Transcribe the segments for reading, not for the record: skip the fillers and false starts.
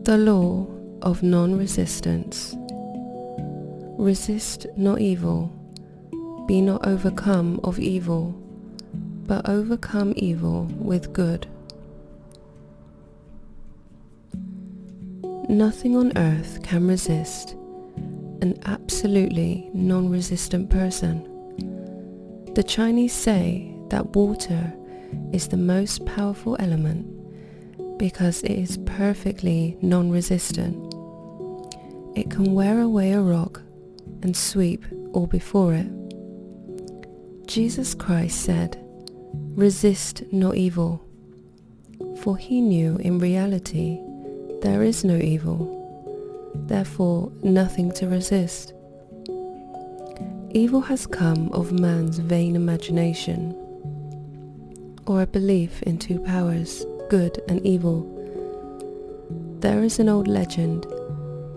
The law of non-resistance. Resist not evil, be not overcome of evil, but overcome evil with good. Nothing on earth can resist an absolutely non-resistant person. The Chinese say that water is the most powerful element because it is perfectly non-resistant. It can wear away a rock and sweep all before it. Jesus Christ said, "Resist not evil," for he knew in reality there is no evil, therefore nothing to resist. Evil has come of man's vain imagination, or a belief in two powers, good and evil. There is an old legend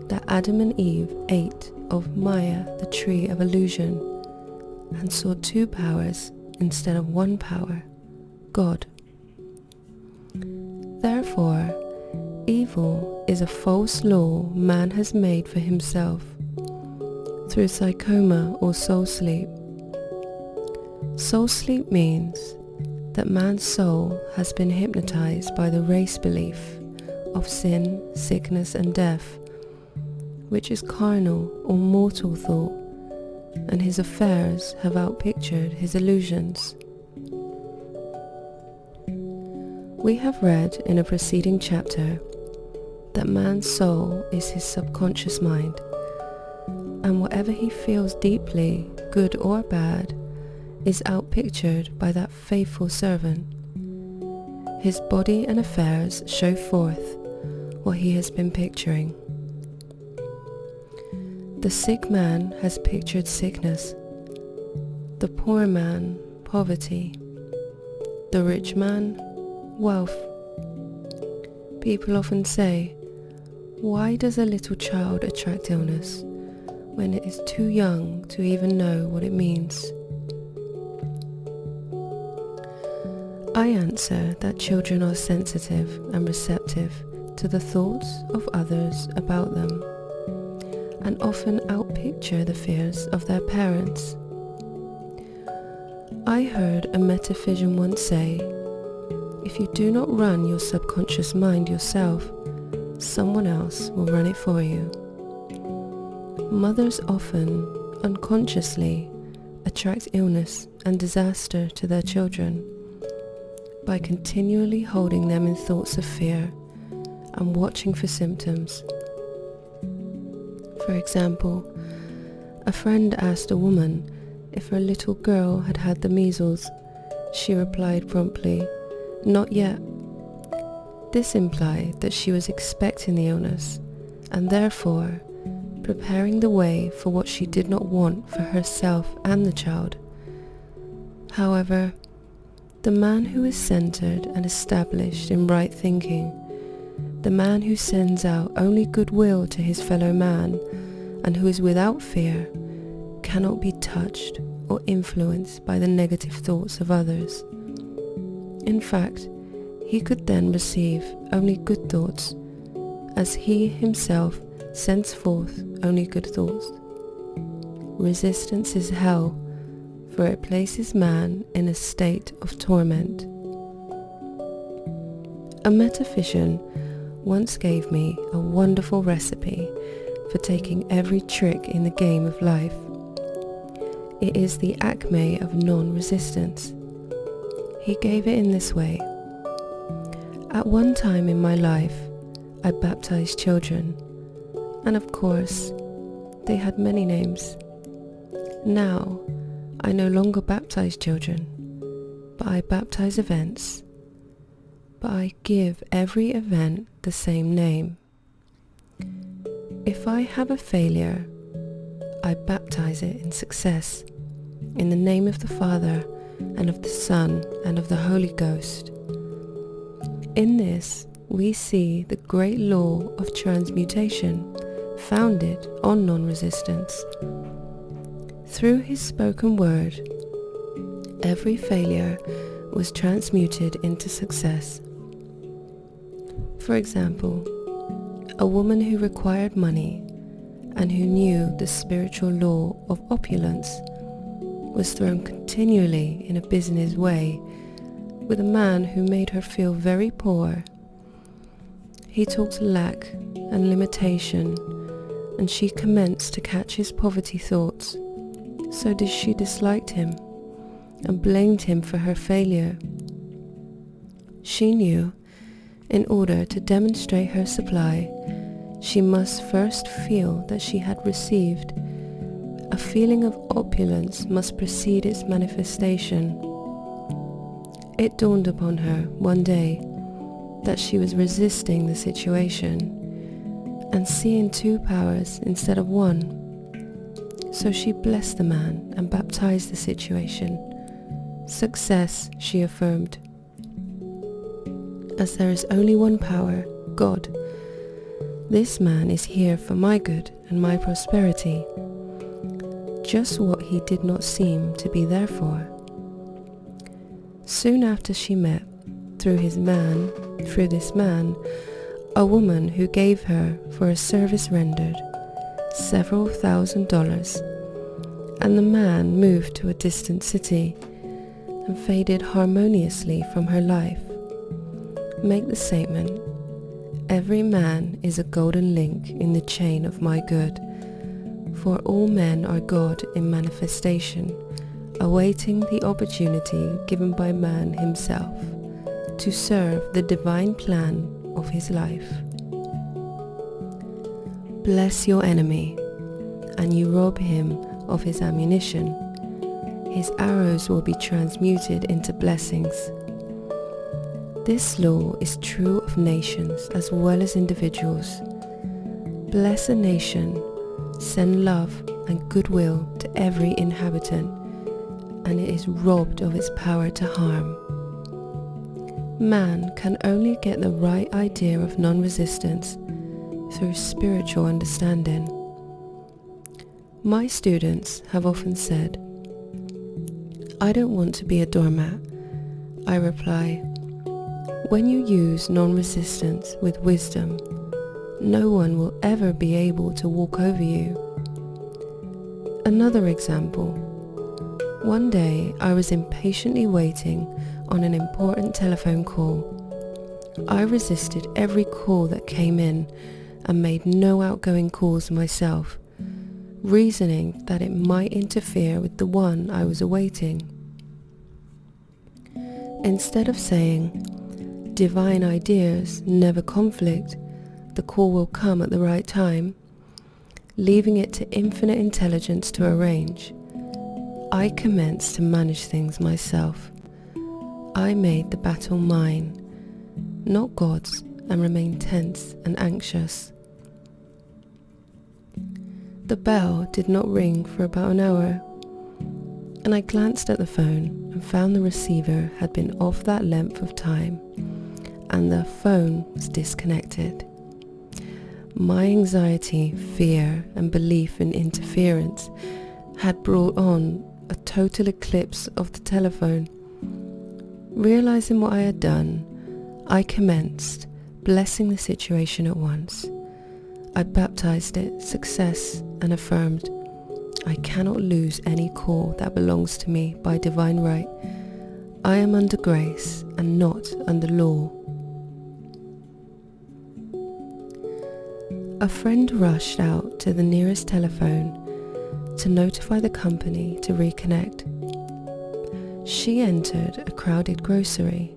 that Adam and Eve ate of Maya, the tree of illusion, and saw two powers instead of one power, God. Therefore, evil is a false law man has made for himself through psychoma or soul sleep. Soul sleep means that man's soul has been hypnotized by the race belief of sin, sickness and death, which is carnal or mortal thought, and his affairs have outpictured his illusions. We have read in a preceding chapter that man's soul is his subconscious mind, and whatever he feels deeply, good or bad, is outpictured by that faithful servant. His body and affairs show forth what he has been picturing. The sick man has pictured sickness, the poor man poverty, the rich man wealth. People often say, why does a little child attract illness when it is too young to even know what it means? I answer that children are sensitive and receptive to the thoughts of others about them, and often outpicture the fears of their parents. I heard a metaphysician once say, if you do not run your subconscious mind yourself, someone else will run it for you. Mothers often, unconsciously, attract illness and disaster to their children by continually holding them in thoughts of fear and watching for symptoms. For example, a friend asked a woman if her little girl had had the measles. She replied promptly, "Not yet." This implied that she was expecting the illness and therefore preparing the way for what she did not want for herself and the child. However, the man who is centered and established in right thinking, the man who sends out only goodwill to his fellow man and who is without fear, cannot be touched or influenced by the negative thoughts of others. In fact, he could then receive only good thoughts, as he himself sends forth only good thoughts. Resistance is hell, for it places man in a state of torment. A metaphysician once gave me a wonderful recipe for taking every trick in the game of life. It is the acme of non-resistance. He gave it in this way. At one time in my life, I baptized children, and of course, they had many names. Now, I no longer baptize children, but I baptize events. But I give every event the same name. If I have a failure, I baptize it in success, in the name of the Father, and of the Son, and of the Holy Ghost. In this, we see the great law of transmutation, founded on non-resistance. Through his spoken word, every failure was transmuted into success. For example, A woman who required money and who knew the spiritual law of opulence was thrown continually in a business way with a man who made her feel very poor. He talked lack and limitation, and she commenced to catch his poverty thoughts. So she disliked him and blamed him for her failure. She knew, in order to demonstrate her supply, she must first feel that she had received. A feeling of opulence must precede its manifestation. It dawned upon her one day that she was resisting the situation and seeing two powers instead of one. So she blessed the man and baptized the situation. Success, she affirmed. As there is only one power, God, this man is here for my good and my prosperity. Just what he did not seem to be there for. Soon after she met, through this man, a woman who gave her for a service rendered several $1,000s, and the man moved to a distant city and faded harmoniously from her life. Make the statement, every man is a golden link in the chain of my good, for all men are God in manifestation, awaiting the opportunity given by man himself to serve the divine plan of his life. Bless your enemy, and you rob him of his ammunition. His arrows will be transmuted into blessings. This law is true of nations as well as individuals. Bless a nation, send love and goodwill to every inhabitant, and it is robbed of its power to harm. Man can only get the right idea of non-resistance through spiritual understanding. My students have often said, I don't want to be a doormat. I reply, when you use non-resistance with wisdom, no one will ever be able to walk over you. Another example. One day I was impatiently waiting on an important telephone call. I resisted every call that came in and made no outgoing calls myself, reasoning that it might interfere with the one I was awaiting. Instead of saying, divine ideas never conflict, the call will come at the right time, leaving it to infinite intelligence to arrange, I commenced to manage things myself. I made the battle mine, not God's, and remained tense and anxious. The bell did not ring for about an hour, and I glanced at the phone and found the receiver had been off that length of time, and the phone was disconnected. My anxiety, fear, and belief in interference had brought on a total eclipse of the telephone. Realizing what I had done, I commenced blessing the situation at once. I baptized it success and affirmed, I cannot lose any call that belongs to me by divine right. I am under grace and not under law. A friend rushed out to the nearest telephone to notify the company to reconnect. She entered a crowded grocery,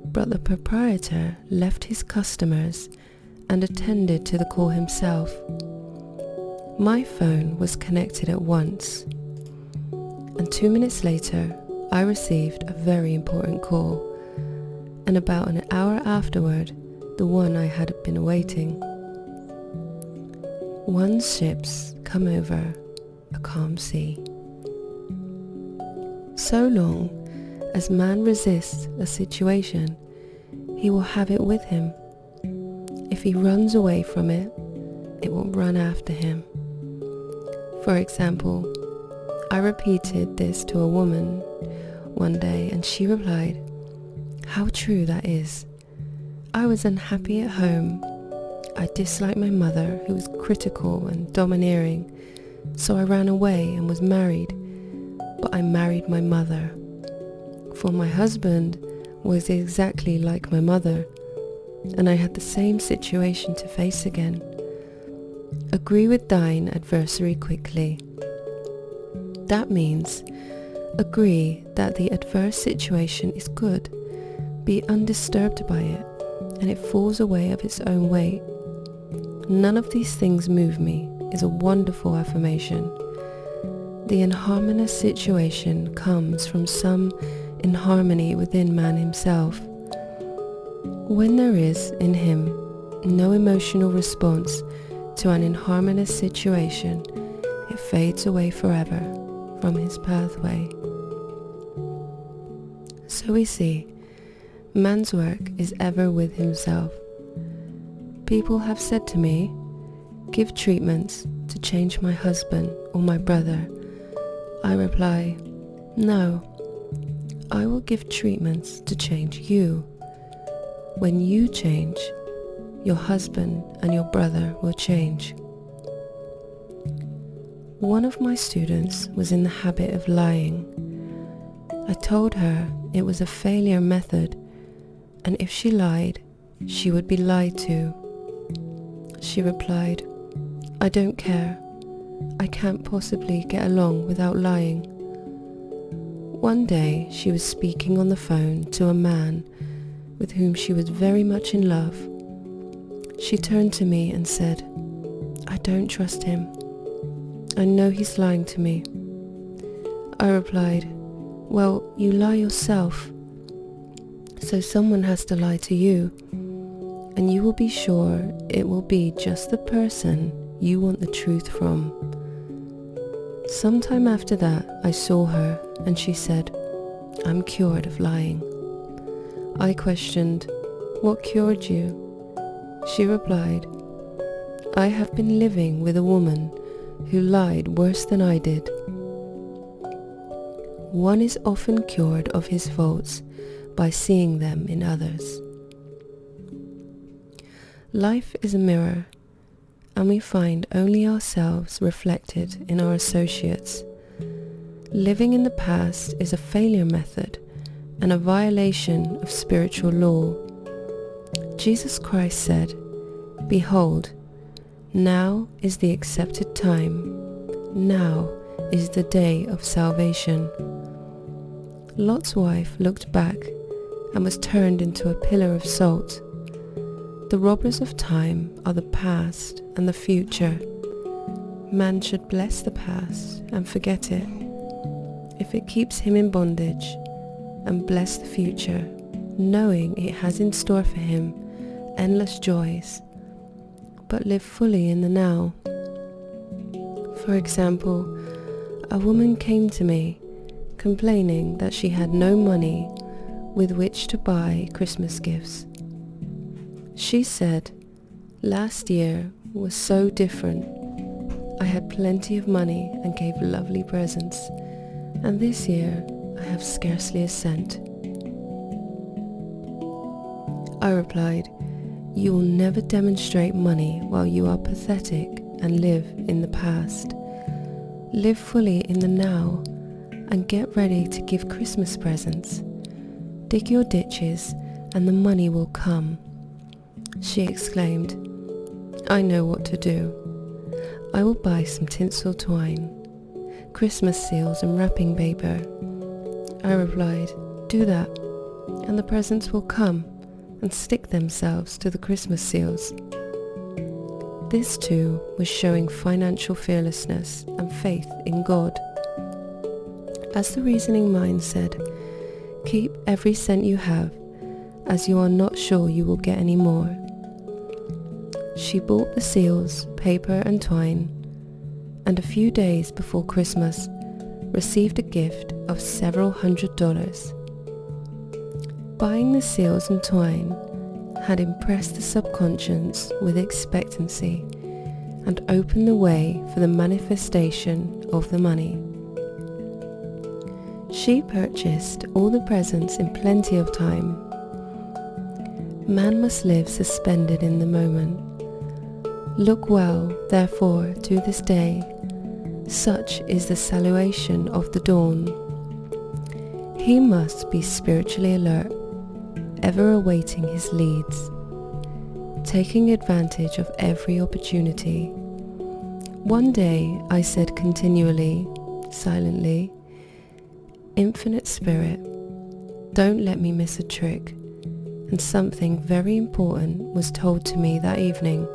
but the proprietor left his customers and attended to the call himself. My phone was connected at once, and 2 minutes later I received a very important call, and about an hour afterward, the one I had been awaiting. One's ships come over a calm sea. So long as man resists a situation, he will have it with him. If he runs away from it, it will run after him. For example, I repeated this to a woman one day and she replied, "How true that is. I was unhappy at home. I disliked my mother, who was critical and domineering, so I ran away and was married, but I married my mother. For my husband was exactly like my mother, and I had the same situation to face again. Agree with thine adversary quickly. That means agree that the adverse situation is good, be undisturbed by it, and it falls away of its own weight. None of these things move me is a wonderful affirmation. The inharmonious situation comes from some inharmony within man himself. When there is in him no emotional response to an inharmonious situation, it fades away forever from his pathway. So we see, man's work is ever with himself. People have said to me, give treatments to change my husband or my brother. I reply, no, I will give treatments to change you. When you change, your husband and your brother will change. One of my students was in the habit of lying. I told her it was a failure method, and if she lied, she would be lied to. She replied, I don't care. I can't possibly get along without lying. One day she was speaking on the phone to a man with whom she was very much in love. She turned to me and said, I don't trust him. I know he's lying to me. I replied, well, you lie yourself, so someone has to lie to you, and you will be sure it will be just the person you want the truth from. Sometime after that, I saw her and she said, I'm cured of lying. I questioned, what cured you? She replied, I have been living with a woman who lied worse than I did. One is often cured of his faults by seeing them in others. Life is a mirror, and we find only ourselves reflected in our associates. Living in the past is a failure method and a violation of spiritual law. Jesus Christ said, behold, now is the accepted time. Now is the day of salvation. Lot's wife looked back and was turned into a pillar of salt. The robbers of time are the past and the future. Man should bless the past and forget it, if it keeps him in bondage, and bless the future, knowing it has in store for him endless joys, but live fully in the now. For example, a woman came to me complaining that she had no money with which to buy Christmas gifts. She said, last year was so different. I had plenty of money and gave lovely presents, and this year I have scarcely a cent. I replied, you will never demonstrate money while you are pathetic and live in the past. Live fully in the now and get ready to give Christmas presents. Dig your ditches and the money will come. She exclaimed, I know what to do. I will buy some tinsel twine, Christmas seals and wrapping paper. I replied, do that, and the presents will come and stick themselves to the Christmas seals. This too was showing financial fearlessness and faith in God. As the reasoning mind said, keep every cent you have, as you are not sure you will get any more. She bought the seals, paper and twine, and a few days before Christmas received a gift of several $100s. Buying the seals and twine had impressed the subconscious with expectancy and opened the way for the manifestation of the money. She purchased all the presents in plenty of time. Man must live suspended in the moment, Look well, therefore, to this day. Such is the salutation of the dawn. He must be spiritually alert, ever awaiting his leads, taking advantage of every opportunity. One day I said continually, silently, Infinite Spirit, don't let me miss a trick. And something very important was told to me that evening.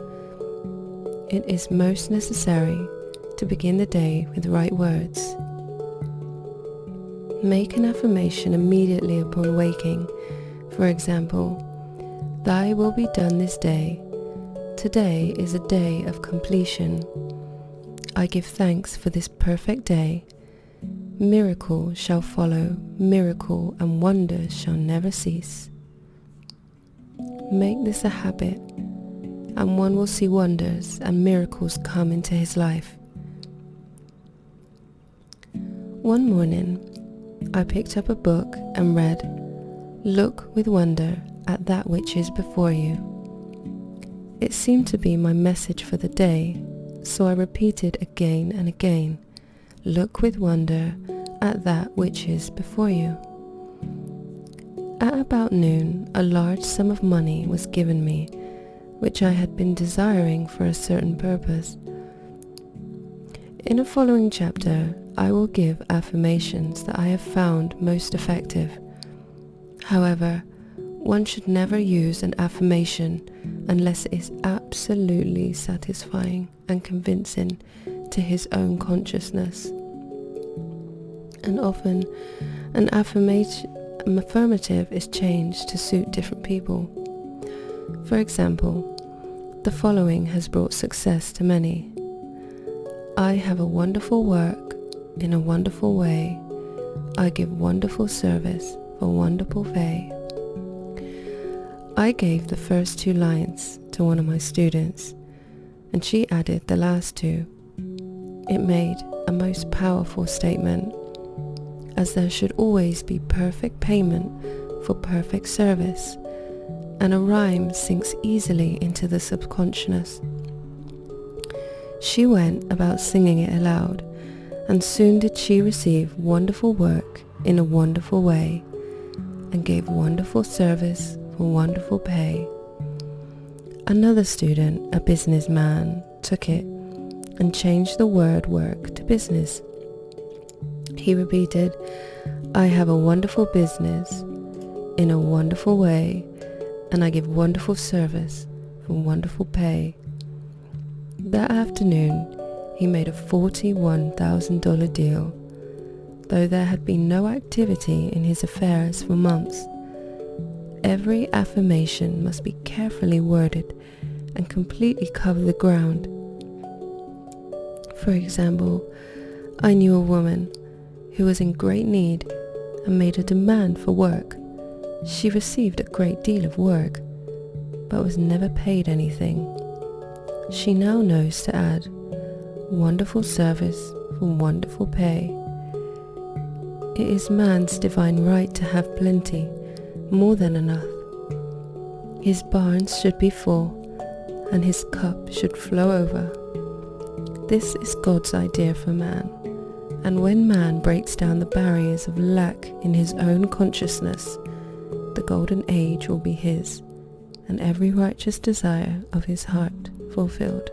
It is most necessary to begin the day with right words. Make an affirmation immediately upon waking. For example, Thy will be done this day. Today is a day of completion. I give thanks for this perfect day. Miracle shall follow miracle, and wonders shall never cease. Make this a habit, and one will see wonders and miracles come into his life. One morning, I picked up a book and read, Look with wonder at that which is before you. It seemed to be my message for the day, so I repeated again and again, Look with wonder at that which is before you. At about noon, a large sum of money was given me, which I had been desiring for a certain purpose. In a following chapter, I will give affirmations that I have found most effective. However, one should never use an affirmation unless it is absolutely satisfying and convincing to his own consciousness. And often, an affirmative is changed to suit different people. For example, the following has brought success to many. I have a wonderful work in a wonderful way. I give wonderful service for wonderful pay. I gave the first two lines to one of my students, and she added the last two. It made a most powerful statement, as there should always be perfect payment for perfect service, and a rhyme sinks easily into the subconscious. She went about singing it aloud, and soon did she receive wonderful work in a wonderful way, and gave wonderful service for wonderful pay. Another student, a businessman, took it and changed the word work to business. He repeated, I have a wonderful business in a wonderful way, and I give wonderful service for wonderful pay. That afternoon, he made a $41,000 deal, though there had been no activity in his affairs for months. Every affirmation must be carefully worded and completely cover the ground. For example, I knew a woman who was in great need and made a demand for work. She received a great deal of work, but was never paid anything. She now knows to add wonderful service for wonderful pay. It is man's divine right to have plenty, more than enough. His barns should be full, and his cup should flow over. This is God's idea for man, and when man breaks down the barriers of lack in his own consciousness, the golden age will be his, and every righteous desire of his heart fulfilled.